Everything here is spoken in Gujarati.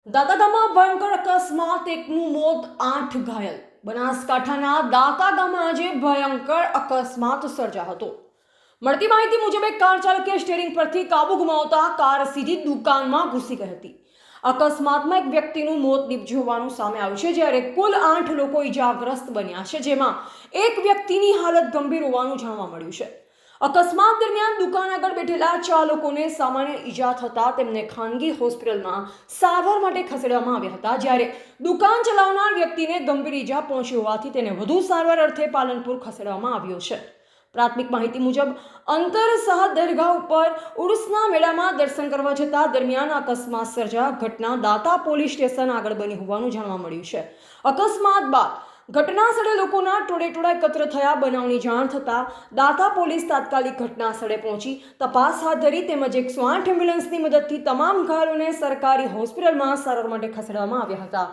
દાંતાગામમાં ભયંકર અકસ્માત, એકનું મોત, 8 ઘાયલ. બનાસકાંઠાના દાંતા ગામમાં આજે ભયંકર અકસ્માત સર્જાયો હતો. મળતી માહિતી મુજબ એક કાર ચાલકે સ્ટીયરિંગ પરથી કાબુ ગુમાવતા કાર સીધી દુકાનમાં ઘૂસી ગઈ હતી. અકસ્માતમાં એક વ્યક્તિનું મોત નીપજ્યું હોવાનું સામે આવ્યું છે, જ્યારે કુલ 8 લોકો ઈજાગ્રસ્ત બન્યા છે, જેમાં એક વ્યક્તિની હાલત ગંભીર હોવાનું જાણવા મળ્યું છે. અકસ્માત દરમિયાન દુકાન આગળ બેઠેલા 4 લોકોને સામાન્ય ઈજા થતા તેમને ખાનગી હોસ્પિટલમાં સારવાર માટે ખસેડવામાં આવ્યા હતા, જ્યારે દુકાન ચલાવનાર વ્યક્તિને ગંભીર ઈજા પહોંચી હોવાથી તેને વધુ સારવાર અર્થે પાલનપુર ખસેડવામાં આવ્યો છે. પ્રાથમિક માહિતી મુજબ અંતર શાહ દરગાહ ઉપર ઉર્સના મેળામાં દર્શન કરવા જતા દરમિયાન અકસ્માત સર્જા ઘટના દાંતા પોલીસ સ્ટેશન આગળ બની હોવાનું જાણવા મળ્યું છે. અકસ્માત બાદ ઘટના સ્થળે લોકોના ટોળેટોળા એકત્ર થયા. બનાવની જાણ થતાં દાંતા પોલીસ તાત્કાલિક ઘટના સ્થળે પહોંચી તપાસ હાથ ધરી તેમજ 108 એમ્બ્યુલન્સની મદદથી તમામ ઘાયલોને સરકારી હોસ્પિટલમાં સારવાર માટે ખસેડવામાં આવ્યા હતા.